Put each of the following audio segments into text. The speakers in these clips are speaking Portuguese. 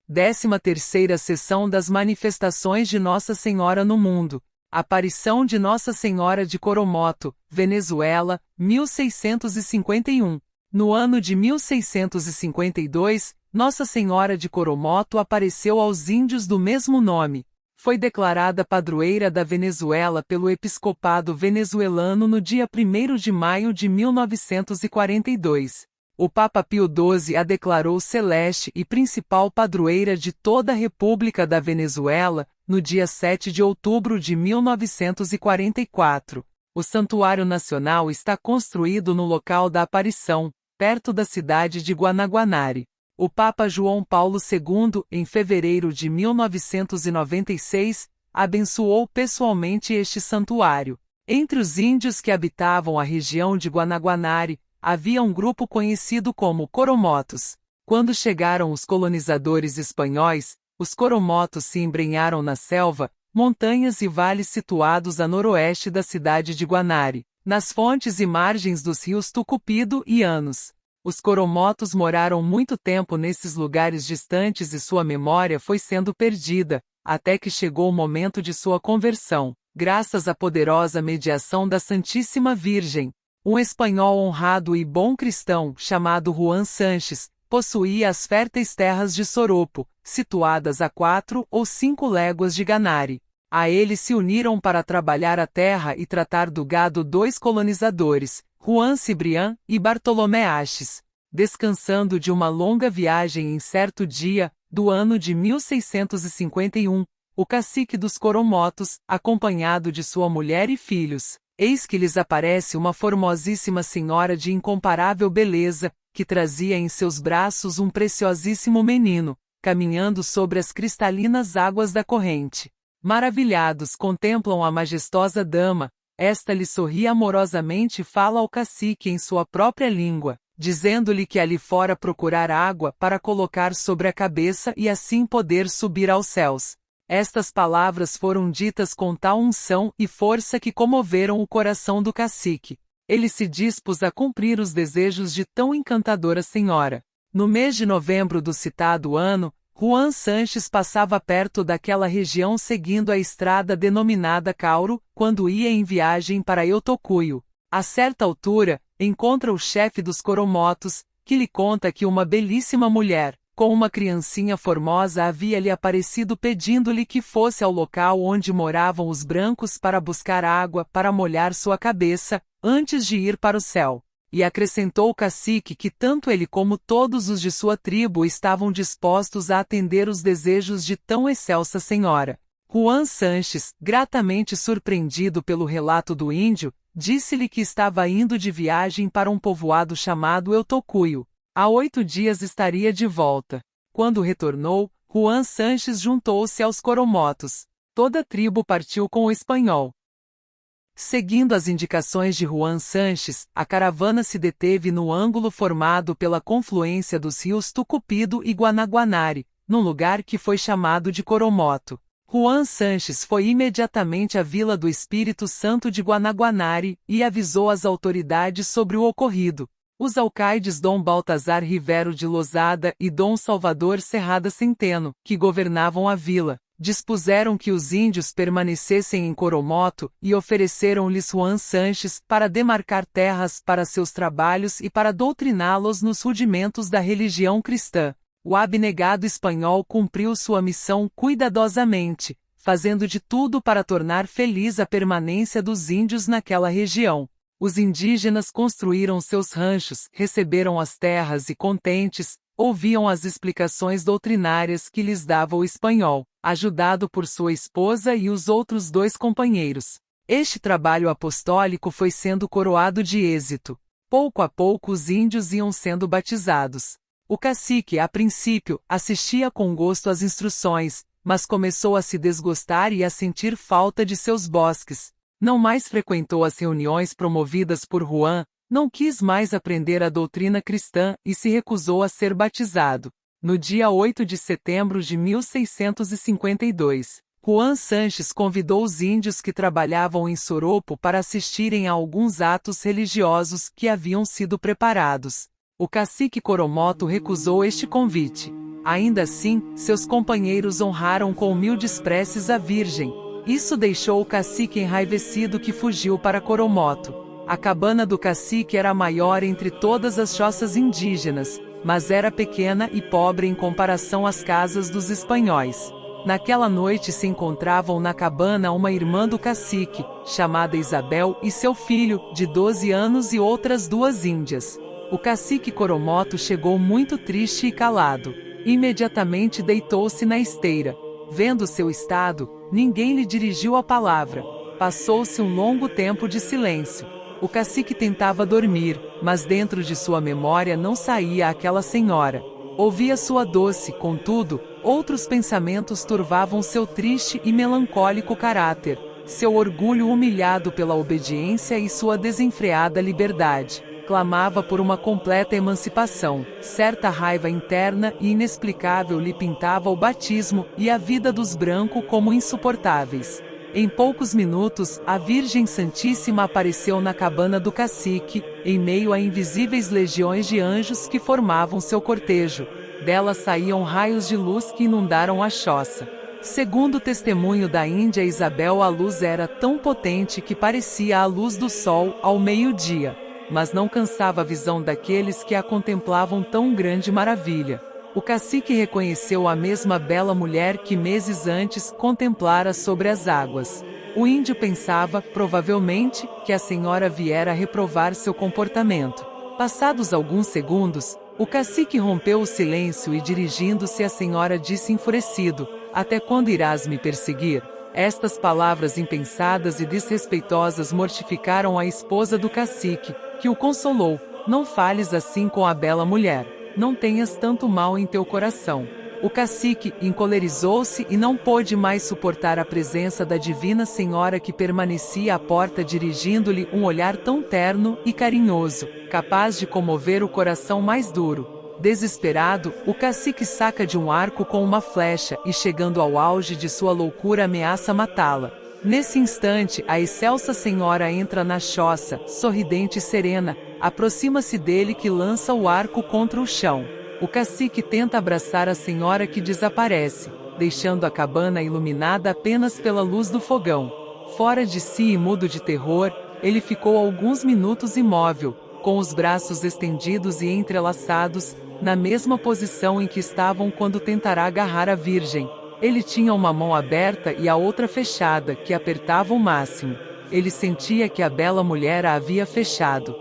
13ª Sessão das Manifestações de Nossa Senhora no Mundo. Aparição de Nossa Senhora de Coromoto, Venezuela, 1651. No ano de 1652, Nossa Senhora de Coromoto apareceu aos índios do mesmo nome. Foi declarada padroeira da Venezuela pelo episcopado venezuelano no dia 1º de maio de 1942. O Papa Pio XII a declarou celeste e principal padroeira de toda a República da Venezuela, no dia 7 de outubro de 1944. O Santuário Nacional está construído no local da aparição, perto da cidade de Guanaguanare. O Papa João Paulo II, em fevereiro de 1996, abençoou pessoalmente este santuário. Entre os índios que habitavam a região de Guanaguanare, havia um grupo conhecido como Coromotos. Quando chegaram os colonizadores espanhóis, os Coromotos se embrenharam na selva, montanhas e vales situados a noroeste da cidade de Guanare, nas fontes e margens dos rios Tucupido e Anos. Os Coromotos moraram muito tempo nesses lugares distantes e sua memória foi sendo perdida, até que chegou o momento de sua conversão, graças à poderosa mediação da Santíssima Virgem. Um espanhol honrado e bom cristão, chamado Juan Sanches, possuía as férteis terras de Soropo, situadas a 4 ou 5 léguas de Ganare. A ele se uniram para trabalhar a terra e tratar do gado 2 colonizadores, Juan Cibrián e Bartolomé Aches. Descansando de uma longa viagem em certo dia, do ano de 1651, o cacique dos Coromotos, acompanhado de sua mulher e filhos, eis que lhes aparece uma formosíssima senhora de incomparável beleza, que trazia em seus braços um preciosíssimo menino, caminhando sobre as cristalinas águas da corrente. Maravilhados contemplam a majestosa dama, esta lhe sorri amorosamente e fala ao cacique em sua própria língua, dizendo-lhe que ali fora procurar água para colocar sobre a cabeça e assim poder subir aos céus. Estas palavras foram ditas com tal unção e força que comoveram o coração do cacique. Ele se dispôs a cumprir os desejos de tão encantadora senhora. No mês de novembro do citado ano, Juan Sanches passava perto daquela região seguindo a estrada denominada Cauro, quando ia em viagem para Eutocuyo. A certa altura, encontra o chefe dos Coromotos, que lhe conta que uma belíssima mulher, com uma criancinha formosa havia lhe aparecido pedindo-lhe que fosse ao local onde moravam os brancos para buscar água para molhar sua cabeça, antes de ir para o céu. E acrescentou o cacique que tanto ele como todos os de sua tribo estavam dispostos a atender os desejos de tão excelsa senhora. Juan Sanches, gratamente surpreendido pelo relato do índio, disse-lhe que estava indo de viagem para um povoado chamado Eutocuyo. Há 8 dias estaria de volta. Quando retornou, Juan Sanches juntou-se aos Coromotos. Toda a tribo partiu com o espanhol. Seguindo as indicações de Juan Sanches, a caravana se deteve no ângulo formado pela confluência dos rios Tucupido e Guanaguanare, num lugar que foi chamado de Coromoto. Juan Sanches foi imediatamente à Vila do Espírito Santo de Guanaguanare e avisou as autoridades sobre o ocorrido. Os alcaides Dom Baltazar Rivero de Losada e Dom Salvador Serrada Centeno, que governavam a vila, dispuseram que os índios permanecessem em Coromoto e ofereceram-lhes Juan Sanches para demarcar terras para seus trabalhos e para doutriná-los nos rudimentos da religião cristã. O abnegado espanhol cumpriu sua missão cuidadosamente, fazendo de tudo para tornar feliz a permanência dos índios naquela região. Os indígenas construíram seus ranchos, receberam as terras e, contentes, ouviam as explicações doutrinárias que lhes dava o espanhol, ajudado por sua esposa e os outros 2 companheiros. Este trabalho apostólico foi sendo coroado de êxito. Pouco a pouco os índios iam sendo batizados. O cacique, a princípio, assistia com gosto às instruções, mas começou a se desgostar e a sentir falta de seus bosques. Não mais frequentou as reuniões promovidas por Juan, não quis mais aprender a doutrina cristã e se recusou a ser batizado. No dia 8 de setembro de 1652, Juan Sanches convidou os índios que trabalhavam em Soropo para assistirem a alguns atos religiosos que haviam sido preparados. O cacique Coromoto recusou este convite. Ainda assim, seus companheiros honraram com humildes preces a Virgem. Isso deixou o cacique enraivecido, que fugiu para Coromoto. A cabana do cacique era a maior entre todas as choças indígenas, mas era pequena e pobre em comparação às casas dos espanhóis. Naquela noite se encontravam na cabana uma irmã do cacique, chamada Isabel, e seu filho, de 12 anos, e outras 2 índias. O cacique Coromoto chegou muito triste e calado. Imediatamente deitou-se na esteira. Vendo seu estado, ninguém lhe dirigiu a palavra. Passou-se um longo tempo de silêncio. O cacique tentava dormir, mas dentro de sua memória não saía aquela senhora. Ouvia sua doce, contudo, outros pensamentos turvavam seu triste e melancólico caráter, seu orgulho humilhado pela obediência e sua desenfreada liberdade. Clamava por uma completa emancipação. Certa raiva interna e inexplicável lhe pintava o batismo e a vida dos brancos como insuportáveis. Em poucos minutos, a Virgem Santíssima apareceu na cabana do cacique, em meio a invisíveis legiões de anjos que formavam seu cortejo. Dela saíam raios de luz que inundaram a choça. Segundo o testemunho da Índia Isabel, a luz era tão potente que parecia a luz do sol ao meio-dia, mas não cansava a visão daqueles que a contemplavam tão grande maravilha. O cacique reconheceu a mesma bela mulher que meses antes contemplara sobre as águas. O índio pensava, provavelmente, que a senhora viera reprovar seu comportamento. Passados alguns segundos, o cacique rompeu o silêncio e, dirigindo-se à senhora, disse enfurecido: "Até quando irás me perseguir?" Estas palavras impensadas e desrespeitosas mortificaram a esposa do cacique, que o consolou: "Não fales assim com a bela mulher. Não tenhas tanto mal em teu coração." O cacique encolerizou-se e não pôde mais suportar a presença da divina senhora, que permanecia à porta dirigindo-lhe um olhar tão terno e carinhoso, capaz de comover o coração mais duro. Desesperado, o cacique saca de um arco com uma flecha e, chegando ao auge de sua loucura, ameaça matá-la. Nesse instante, a excelsa senhora entra na choça, sorridente e serena, aproxima-se dele, que lança o arco contra o chão. O cacique tenta abraçar a senhora, que desaparece, deixando a cabana iluminada apenas pela luz do fogão. Fora de si e mudo de terror, ele ficou alguns minutos imóvel, com os braços estendidos e entrelaçados, na mesma posição em que estavam quando tentará agarrar a Virgem. Ele tinha uma mão aberta e a outra fechada, que apertava o máximo. Ele sentia que a bela mulher a havia fechado.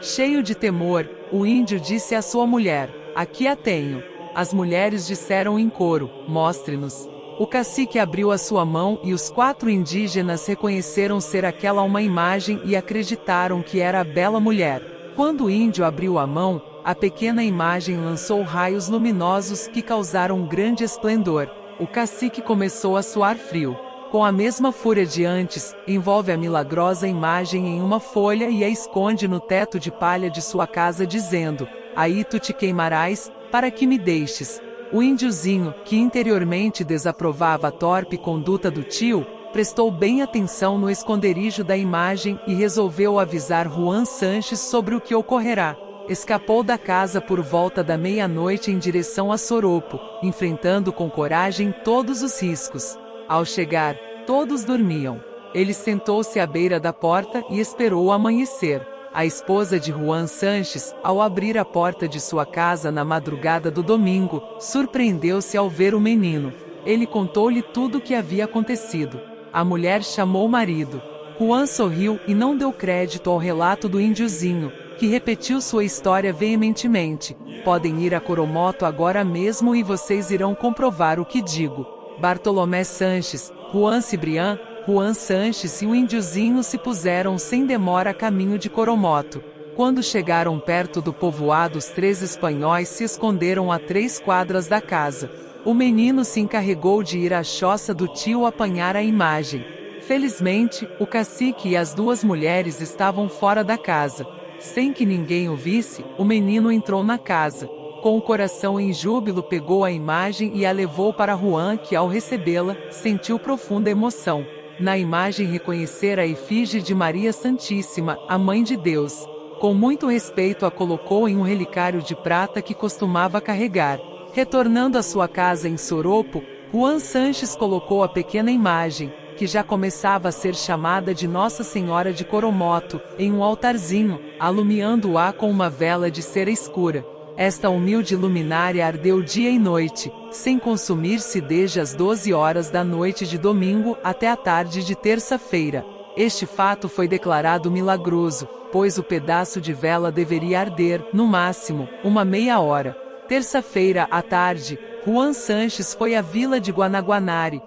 Cheio de temor, o índio disse à sua mulher: "Aqui a tenho." As mulheres disseram em coro: "Mostre-nos." O cacique abriu a sua mão e os 4 indígenas reconheceram ser aquela uma imagem e acreditaram que era a bela mulher. Quando o índio abriu a mão, a pequena imagem lançou raios luminosos que causaram grande esplendor. O cacique começou a suar frio. Com a mesma fúria de antes, envolve a milagrosa imagem em uma folha e a esconde no teto de palha de sua casa, dizendo: "Aí tu te queimarás, para que me deixes." O índiozinho, que interiormente desaprovava a torpe conduta do tio, prestou bem atenção no esconderijo da imagem e resolveu avisar Juan Sanches sobre o que ocorrerá. Escapou da casa por volta da meia-noite em direção a Soropo, enfrentando com coragem todos os riscos. Ao chegar, todos dormiam. Ele sentou-se à beira da porta e esperou o amanhecer. A esposa de Juan Sanches, ao abrir a porta de sua casa na madrugada do domingo, surpreendeu-se ao ver o menino. Ele contou-lhe tudo o que havia acontecido. A mulher chamou o marido. Juan sorriu e não deu crédito ao relato do índiozinho, que repetiu sua história veementemente. "Podem ir a Coromoto agora mesmo e vocês irão comprovar o que digo." Bartolomé Sanches, Juan Cibrián, Juan Sanches e o índiozinho se puseram sem demora a caminho de Coromoto. Quando chegaram perto do povoado, os 3 espanhóis se esconderam a 3 quadras da casa. O menino se encarregou de ir à choça do tio apanhar a imagem. Felizmente, o cacique e as 2 mulheres estavam fora da casa. Sem que ninguém o visse, o menino entrou na casa. Com o coração em júbilo, pegou a imagem e a levou para Juan, que, ao recebê-la, sentiu profunda emoção. Na imagem reconhecera a efígie de Maria Santíssima, a Mãe de Deus. Com muito respeito a colocou em um relicário de prata que costumava carregar. Retornando à sua casa em Soropo, Juan Sanches colocou a pequena imagem, que já começava a ser chamada de Nossa Senhora de Coromoto, em um altarzinho, alumiando-a com uma vela de cera escura. Esta humilde luminária ardeu dia e noite, sem consumir-se desde as 12 horas da noite de domingo até a tarde de terça-feira. Este fato foi declarado milagroso, pois o pedaço de vela deveria arder, no máximo, uma meia hora. Terça-feira à tarde, Juan Sanches foi à vila de Guanaguanari,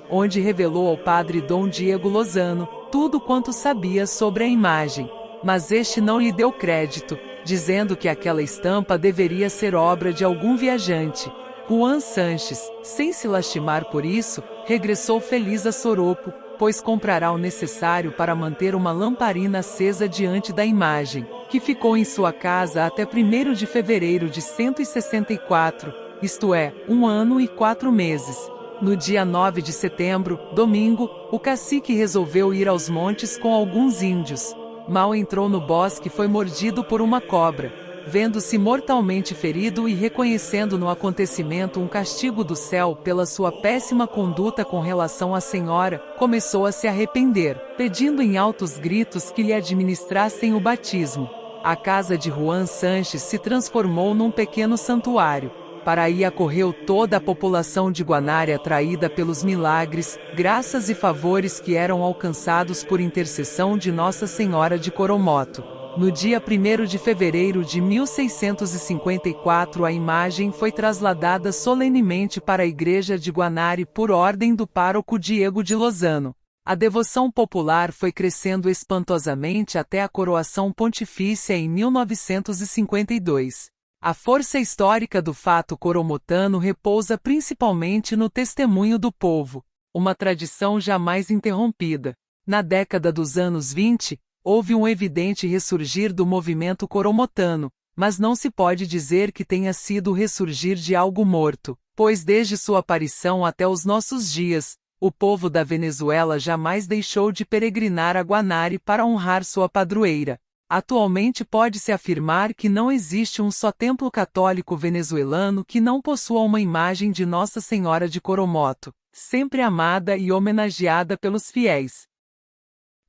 onde revelou ao padre Dom Diego Lozano tudo quanto sabia sobre a imagem. Mas este não lhe deu crédito, dizendo que aquela estampa deveria ser obra de algum viajante. Juan Sanches, sem se lastimar por isso, regressou feliz a Soropo, pois comprará o necessário para manter uma lamparina acesa diante da imagem, que ficou em sua casa até 1º de fevereiro de 164, isto é, 1 ano e 4 meses. No dia 9 de setembro, domingo, o cacique resolveu ir aos montes com alguns índios. Mal entrou no bosque e foi mordido por uma cobra. Vendo-se mortalmente ferido e reconhecendo no acontecimento um castigo do céu pela sua péssima conduta com relação à senhora, começou a se arrepender, pedindo em altos gritos que lhe administrassem o batismo. A casa de Juan Sanches se transformou num pequeno santuário. Para aí acorreu toda a população de Guanari atraída pelos milagres, graças e favores que eram alcançados por intercessão de Nossa Senhora de Coromoto. No dia 1º de fevereiro de 1654 a imagem foi trasladada solenemente para a igreja de Guanari por ordem do pároco Diego de Lozano. A devoção popular foi crescendo espantosamente até a coroação pontifícia em 1952. A força histórica do fato coromotano repousa principalmente no testemunho do povo, uma tradição jamais interrompida. Na década dos anos 20, houve um evidente ressurgir do movimento coromotano, mas não se pode dizer que tenha sido o ressurgir de algo morto, pois desde sua aparição até os nossos dias, o povo da Venezuela jamais deixou de peregrinar a Guanari para honrar sua padroeira. Atualmente pode-se afirmar que não existe um só templo católico venezuelano que não possua uma imagem de Nossa Senhora de Coromoto, sempre amada e homenageada pelos fiéis.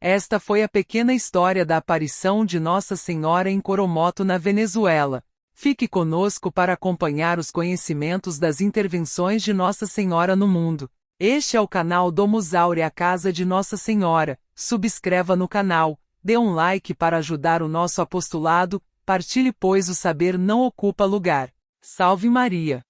Esta foi a pequena história da aparição de Nossa Senhora em Coromoto na Venezuela. Fique conosco para acompanhar os conhecimentos das intervenções de Nossa Senhora no mundo. Este é o canal Domus Aurea, a Casa de Nossa Senhora. Subscreva no canal. Dê um like para ajudar o nosso apostolado, partilhe pois o saber não ocupa lugar. Salve Maria!